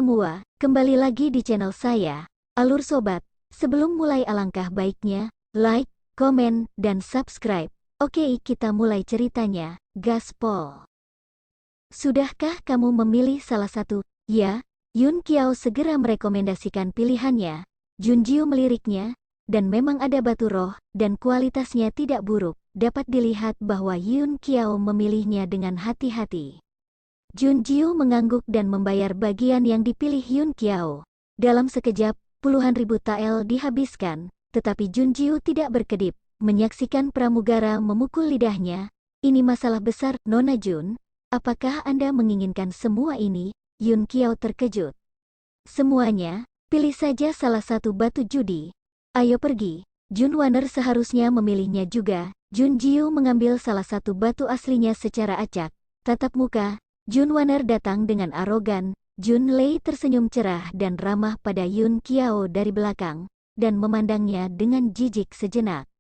semua, kembali lagi di channel saya, Alur Sobat. Sebelum mulai alangkah baiknya, like, komen, dan subscribe. Oke, kita mulai ceritanya, gaspol. Sudahkah kamu memilih salah satu? Ya, Yun Qiao segera merekomendasikan pilihannya. Junjiu meliriknya, dan memang ada batu roh, dan kualitasnya tidak buruk. Dapat dilihat bahwa Yun Qiao memilihnya dengan hati-hati. Junjiu mengangguk dan membayar bagian yang dipilih Yun Qiao. Dalam sekejap, puluhan ribu tael dihabiskan, tetapi Junjiu tidak berkedip, menyaksikan pramugara memukul lidahnya. Ini masalah besar, Nona Jun. Apakah Anda menginginkan semua ini? Yun Qiao terkejut. Semuanya, pilih saja salah satu batu judi. Ayo pergi. Jun Wanner seharusnya memilihnya juga. Junjiu mengambil salah satu batu aslinya secara acak. Tatap muka Jun Wanner datang dengan arogan. Jun Lei tersenyum cerah dan ramah pada Yun Qiao dari belakang, dan memandangnya dengan jijik sejenak.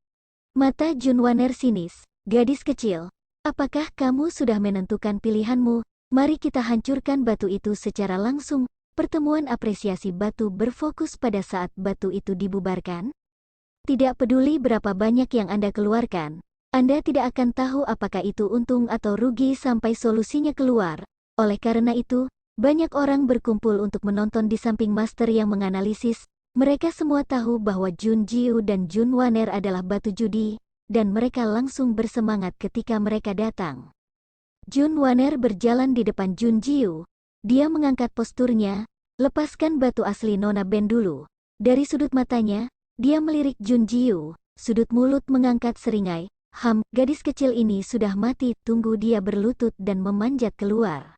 Mata Jun Wanner sinis. Gadis kecil, apakah kamu sudah menentukan pilihanmu? Mari kita hancurkan batu itu secara langsung. Pertemuan apresiasi batu berfokus pada saat batu itu dibubarkan. Tidak peduli berapa banyak yang Anda keluarkan, Anda tidak akan tahu apakah itu untung atau rugi sampai solusinya keluar. Oleh karena itu, banyak orang berkumpul untuk menonton di samping master yang menganalisis. Mereka semua tahu bahwa Junjiu dan Jun Wanner adalah batu judi, dan mereka langsung bersemangat ketika mereka datang. Jun Wanner berjalan di depan Junjiu. Dia mengangkat posturnya. Lepaskan batu asli Nona Ben dulu. Dari sudut matanya, dia melirik Junjiu. Sudut mulut mengangkat seringai. Gadis kecil ini sudah mati. Tunggu. Dia berlutut dan memanjat keluar.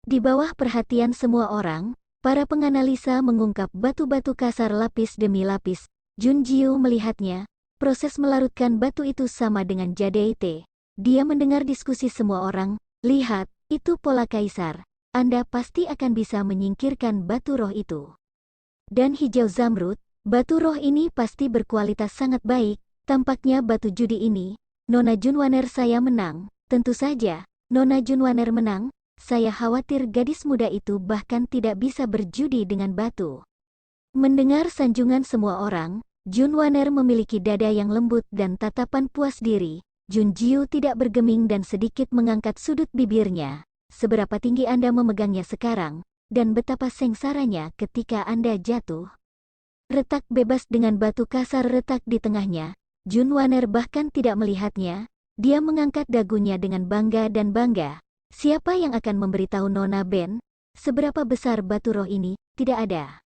Di bawah perhatian semua orang, para penganalisa mengungkap batu-batu kasar lapis demi lapis. Junjiu melihatnya. Proses melarutkan batu itu sama dengan JDT. Dia mendengar diskusi semua orang. Lihat, itu pola kaisar. Anda pasti akan bisa menyingkirkan batu roh itu. Dan hijau zamrud, batu roh ini pasti berkualitas sangat baik. Tampaknya batu judi ini, Nona Jun Wanner saya menang. Tentu saja, Nona Jun Wanner menang. Saya khawatir gadis muda itu bahkan tidak bisa berjudi dengan batu. Mendengar sanjungan semua orang, Jun Wanner memiliki dada yang lembut dan tatapan puas diri. Junjiu tidak bergeming dan sedikit mengangkat sudut bibirnya. Seberapa tinggi Anda memegangnya sekarang, dan betapa sengsaranya ketika Anda jatuh. Retak bebas dengan batu kasar retak di tengahnya. Jun Wanner bahkan tidak melihatnya. Dia mengangkat dagunya dengan bangga dan bangga. Siapa yang akan memberitahu Nona Ben? Seberapa besar batu roh ini? Tidak ada.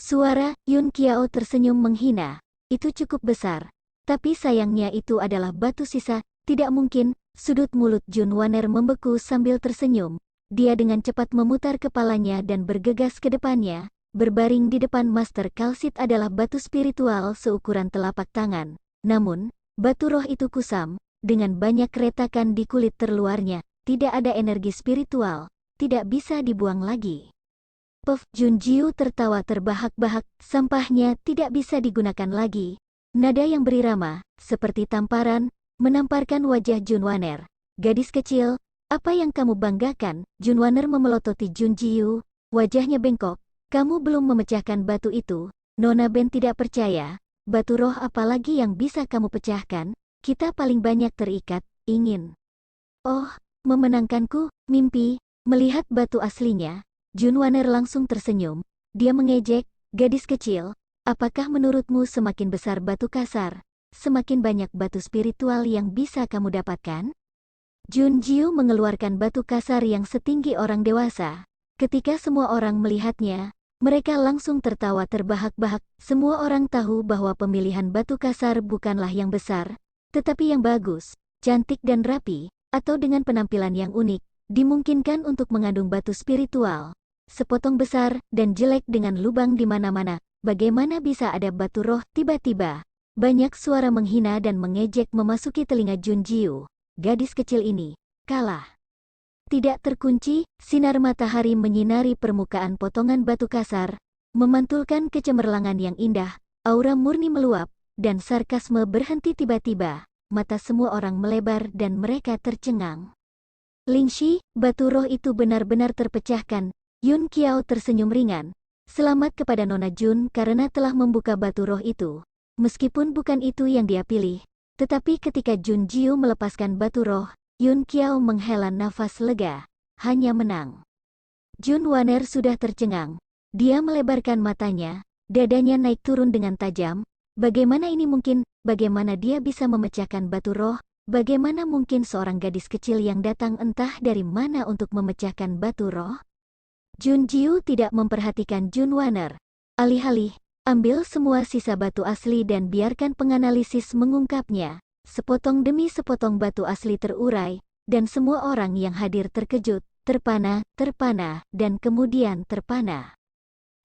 Suara Yun Qiao tersenyum menghina. Itu cukup besar. Tapi sayangnya itu adalah batu sisa. Tidak mungkin. Sudut mulut Jun Wanner membeku sambil tersenyum. Dia dengan cepat memutar kepalanya dan bergegas ke depannya. Berbaring di depan Master Kalsit adalah batu spiritual seukuran telapak tangan. Namun, batu roh itu kusam, dengan banyak retakan di kulit terluarnya. Tidak ada energi spiritual, tidak bisa dibuang lagi. Junjiu tertawa terbahak-bahak, sampahnya tidak bisa digunakan lagi. Nada yang berirama, seperti tamparan, menamparkan wajah Jun Wanner. Gadis kecil, apa yang kamu banggakan? Jun Wanner memelototi Junjiu, wajahnya bengkok. Kamu belum memecahkan batu itu. Nona Ben tidak percaya. Batu roh apalagi yang bisa kamu pecahkan? Kita paling banyak terikat, ingin. Oh, memenangkanku, mimpi. Melihat batu aslinya, Jun Wanner langsung tersenyum. Dia mengejek, gadis kecil. Apakah menurutmu semakin besar batu kasar, semakin banyak batu spiritual yang bisa kamu dapatkan? Junjiu mengeluarkan batu kasar yang setinggi orang dewasa. Ketika semua orang melihatnya, mereka langsung tertawa terbahak-bahak. Semua orang tahu bahwa pemilihan batu kasar bukanlah yang besar, tetapi yang bagus, cantik dan rapi, atau dengan penampilan yang unik, dimungkinkan untuk mengandung batu spiritual. Sepotong besar dan jelek dengan lubang di mana-mana. Bagaimana bisa ada batu roh? Tiba-tiba, banyak suara menghina dan mengejek memasuki telinga Junjiu. Gadis kecil ini kalah. Tidak terkunci, sinar matahari menyinari permukaan potongan batu kasar, memantulkan kecemerlangan yang indah, aura murni meluap, dan sarkasme berhenti tiba-tiba. Mata semua orang melebar dan mereka tercengang. Lingxi, batu roh itu benar-benar terpecahkan. Yun Qiao tersenyum ringan. Selamat kepada Nona Jun karena telah membuka batu roh itu. Meskipun bukan itu yang dia pilih, tetapi ketika Jun Jiu melepaskan batu roh, Yun Qiao menghela nafas lega. Hanya menang. Jun Wanner sudah tercengang. Dia melebarkan matanya, dadanya naik turun dengan tajam. Bagaimana ini mungkin? Bagaimana dia bisa memecahkan batu roh? Bagaimana mungkin seorang gadis kecil yang datang entah dari mana untuk memecahkan batu roh? Jun Jiu tidak memperhatikan Jun Wanner. Alih-alih, ambil semua sisa batu asli dan biarkan penganalisis mengungkapnya. Sepotong demi sepotong batu asli terurai, dan semua orang yang hadir terkejut, terpana, dan kemudian terpana.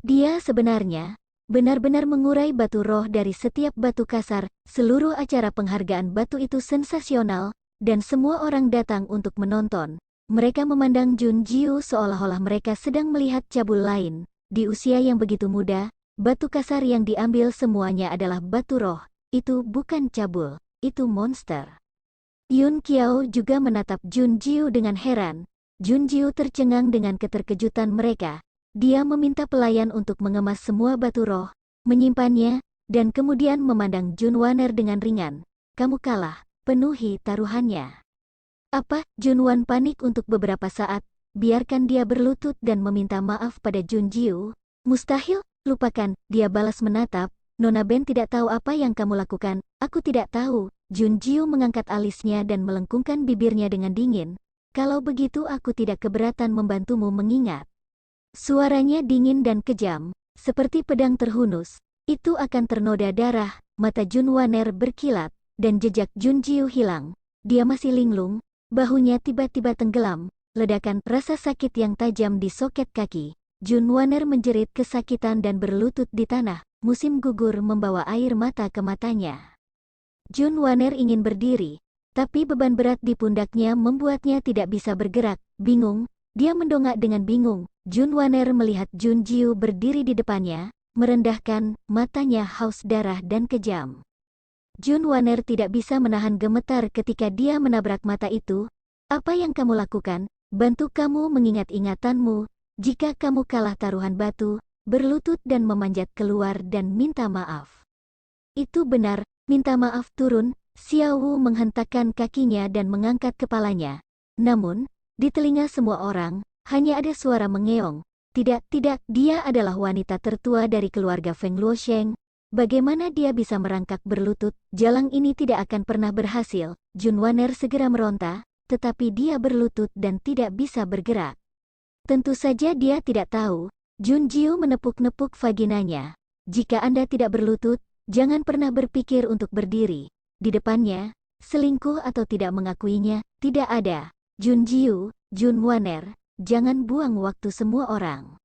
Dia sebenarnya benar-benar mengurai batu roh dari setiap batu kasar. Seluruh acara penghargaan batu itu sensasional, dan semua orang datang untuk menonton. Mereka memandang Jun Jiu seolah-olah mereka sedang melihat cabul lain. Di usia yang begitu muda, batu kasar yang diambil semuanya adalah batu roh. Itu bukan cabul, itu monster. Yun Qiao juga menatap Jun Jiu dengan heran. Jun Jiu tercengang dengan keterkejutan mereka. Dia meminta pelayan untuk mengemas semua batu roh, menyimpannya, dan kemudian memandang Jun Wanner dengan ringan. Kamu kalah, penuhi taruhannya. Apa? Jun Wan panik untuk beberapa saat, biarkan dia berlutut dan meminta maaf pada Jun Jiu. Mustahil, lupakan, dia balas menatap. Nona Ben tidak tahu apa yang kamu lakukan, aku tidak tahu. Jun Jiu mengangkat alisnya dan melengkungkan bibirnya dengan dingin. Kalau begitu aku tidak keberatan membantumu mengingat. Suaranya dingin dan kejam, seperti pedang terhunus. Itu akan ternoda darah. Mata Jun Wanner berkilat, dan jejak Jun Jiu hilang. Dia masih linglung, bahunya tiba-tiba tenggelam. Ledakan rasa sakit yang tajam di soket kaki. Jun Wanner menjerit kesakitan dan berlutut di tanah. Musim gugur membawa air mata ke matanya. Jun Wanner ingin berdiri, tapi beban berat di pundaknya membuatnya tidak bisa bergerak. Bingung, dia mendongak dengan bingung. Jun Wanner melihat Jun Jiu berdiri di depannya, merendahkan, matanya haus darah dan kejam. Jun Wanner tidak bisa menahan gemetar ketika dia menabrak mata itu. Apa yang kamu lakukan? Bantu kamu mengingat ingatanmu. Jika kamu kalah taruhan batu, berlutut dan memanjat keluar dan minta maaf. Itu benar, minta maaf turun. Xiao Wu menghentakkan kakinya dan mengangkat kepalanya. Namun, di telinga semua orang, hanya ada suara mengeong. Tidak, dia adalah wanita tertua dari keluarga Feng Luosheng. Bagaimana dia bisa merangkak berlutut? Jalang ini tidak akan pernah berhasil. Jun Wanner segera meronta, tetapi dia berlutut dan tidak bisa bergerak. Tentu saja dia tidak tahu. Jun Jiu menepuk-nepuk vaginanya. Jika Anda tidak berlutut, jangan pernah berpikir untuk berdiri. Di depannya, selingkuh atau tidak mengakuinya, tidak ada. Jun Jiu, Jun Wanner, jangan buang waktu semua orang.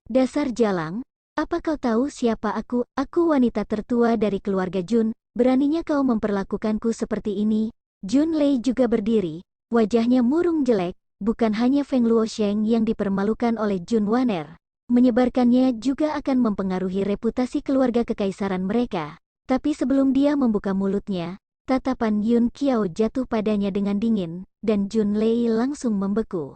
Dasar jalang, apa kau tahu siapa aku? Aku wanita tertua dari keluarga Jun, beraninya kau memperlakukanku seperti ini? Jun Lei juga berdiri, wajahnya murung jelek, bukan hanya Feng Luosheng yang dipermalukan oleh Jun Wanner. Menyebarkannya juga akan mempengaruhi reputasi keluarga kekaisaran mereka. Tapi sebelum dia membuka mulutnya, tatapan Yun Qiao jatuh padanya dengan dingin, dan Jun Lei langsung membeku.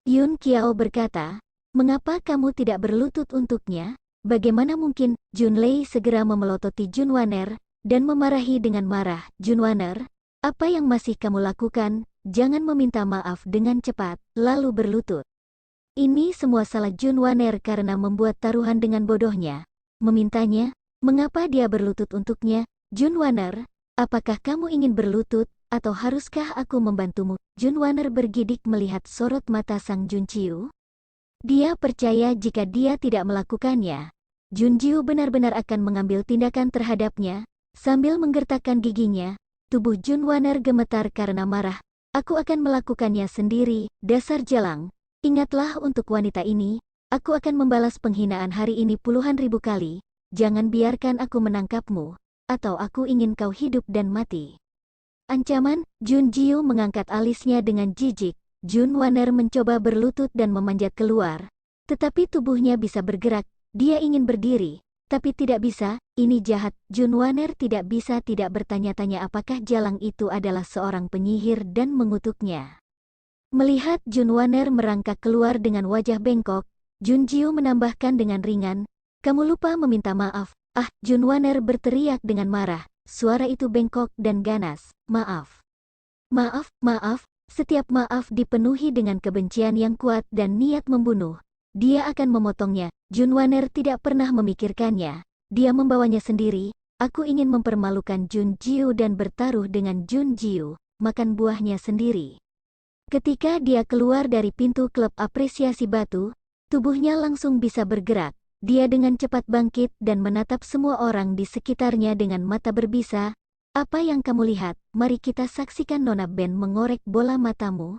Yun Qiao berkata, mengapa kamu tidak berlutut untuknya? Bagaimana mungkin? Jun Lei segera memelototi Jun Wanner, dan memarahi dengan marah. Jun Wanner, apa yang masih kamu lakukan? Jangan meminta maaf dengan cepat, lalu berlutut. Ini semua salah Jun Wanner karena membuat taruhan dengan bodohnya. Memintanya, mengapa dia berlutut untuknya? Jun Wanner, apakah kamu ingin berlutut, atau haruskah aku membantumu? Jun Wanner bergidik melihat sorot mata sang Jun Jiu. Dia percaya jika dia tidak melakukannya, Jun Jiu benar-benar akan mengambil tindakan terhadapnya. Sambil menggertakkan giginya, tubuh Jun Wanner gemetar karena marah. Aku akan melakukannya sendiri, dasar jalang. Ingatlah untuk wanita ini, aku akan membalas penghinaan hari ini puluhan ribu kali. Jangan biarkan aku menangkapmu, atau aku ingin kau hidup dan mati. Ancaman, Jun Jiu mengangkat alisnya dengan jijik. Jun Wanner mencoba berlutut dan memanjat keluar. Tetapi tubuhnya bisa bergerak, dia ingin berdiri, tapi tidak bisa. Ini jahat. Jun Wanner tidak bisa tidak bertanya-tanya apakah jalang itu adalah seorang penyihir dan mengutuknya. Melihat Jun Wanner merangkak keluar dengan wajah bengkok, Junjiu menambahkan dengan ringan, kamu lupa meminta maaf. Ah, Junwaner berteriak dengan marah. Suara itu bengkok dan ganas. Maaf. Maaf, maaf. Setiap maaf dipenuhi dengan kebencian yang kuat dan niat membunuh. Dia akan memotongnya. Junwaner tidak pernah memikirkannya. Dia membawanya sendiri. Aku ingin mempermalukan Junjiu dan bertaruh dengan Junjiu. Makan buahnya sendiri. Ketika dia keluar dari pintu klub apresiasi batu, tubuhnya langsung bisa bergerak. Dia dengan cepat bangkit dan menatap semua orang di sekitarnya dengan mata berbisa. Apa yang kamu lihat? Mari kita saksikan. Nona Ben mengorek bola matamu.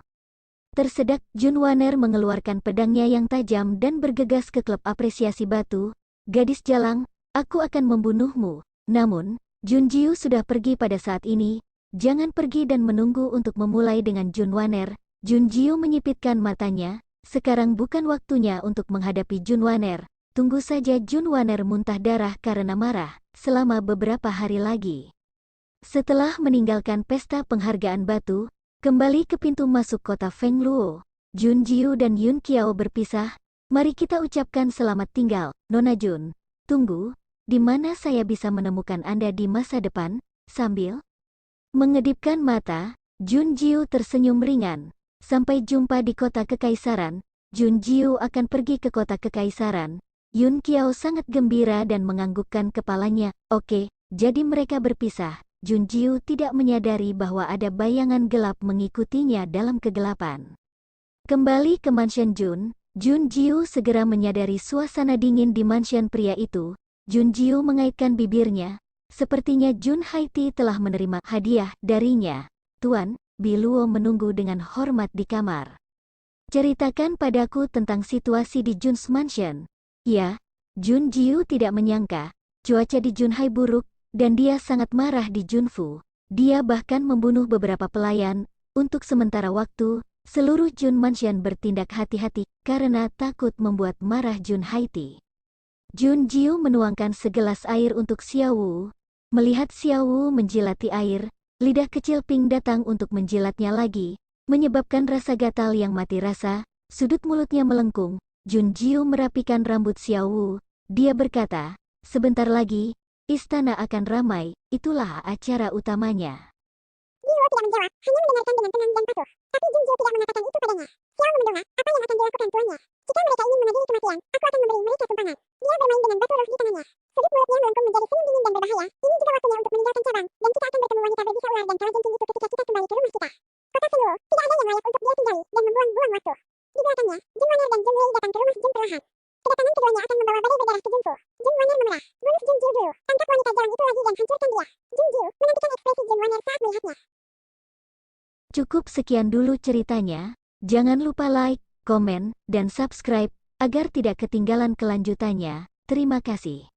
Tersedak, Junwaner mengeluarkan pedangnya yang tajam dan bergegas ke klub apresiasi batu. Gadis jalang, aku akan membunuhmu. Namun, Junjiu sudah pergi pada saat ini. Jangan pergi dan menunggu untuk memulai dengan Junwaner. Junjiu menyipitkan matanya. Sekarang bukan waktunya untuk menghadapi Junwaner. Tunggu saja. Junwaner muntah darah karena marah, selama beberapa hari lagi. Setelah meninggalkan pesta penghargaan batu, kembali ke pintu masuk kota Fengluo, Junjiu dan Yun Qiao berpisah. Mari kita ucapkan selamat tinggal, Nona Jun. Tunggu, di mana saya bisa menemukan Anda di masa depan? Sambil mengedipkan mata, Junjiu tersenyum ringan. Sampai jumpa di kota kekaisaran. Junjiu akan pergi ke kota kekaisaran. Yun Qiao sangat gembira dan menganggukkan kepalanya. Oke, jadi mereka berpisah. Junjiu tidak menyadari bahwa ada bayangan gelap mengikutinya dalam kegelapan. Kembali ke mansion Jun, Junjiu segera menyadari suasana dingin di mansion pria itu. Junjiu mengaitkan bibirnya. Sepertinya Jun Haiti telah menerima hadiah darinya. Tuan, Biluo menunggu dengan hormat di kamar. Ceritakan padaku tentang situasi di Jun's Mansion. Ya, Junjiu tidak menyangka, cuaca di Junhai buruk, dan dia sangat marah di Junfu. Dia bahkan membunuh beberapa pelayan. Untuk sementara waktu, seluruh Jun Mansion bertindak hati-hati, karena takut membuat marah Jun Haiti. Junjiu menuangkan segelas air untuk Xiao Wu. Melihat Xiao Wu menjilati air, lidah kecil Ping datang untuk menjilatnya lagi, menyebabkan rasa gatal yang mati rasa. Sudut mulutnya melengkung. Junjiu merapikan rambut Xiao Wu. Dia berkata, sebentar lagi, istana akan ramai, itulah acara utamanya. Biluo tidak menjawab, hanya mendengarkan dengan tenang dan patuh. Tapi Junjiu tidak mengatakan itu padanya. Xiao mendongak, apa yang akan dilakukan tuannya? Jika mereka ingin menghadiri kematian, aku akan memberi mereka tumpangan. Dia bermain dengan batu roh di tangannya. Sudut mulutnya melengkung menjadi senyum dingin dan berbahaya. Ini juga waktunya untuk meninggalkan cabang, dan kita akan bertemu wanita berbisa ular dan kala genting itu ketika kita kembali ke rumah kita. Kota Fengluo, tidak ada yang layak untuk dia tinggali, dan membuang-buang waktu. Di belakangnya, Junwaner dan Junwei datang ke rumah Jun perlahan. Kedatangan keduanya akan membawa badai berdarah ke Junfu. Junwaner memerah. Bunuh Junjiu dulu. Tangkap wanita jalan itu lagi dan hancurkan dia. Junjiu menantikan ekspresi Junwaner saat melihatnya. Cukup sekian dulu ceritanya. Jangan lupa like, komen, dan subscribe, agar tidak ketinggalan kelanjutannya. Terima kasih.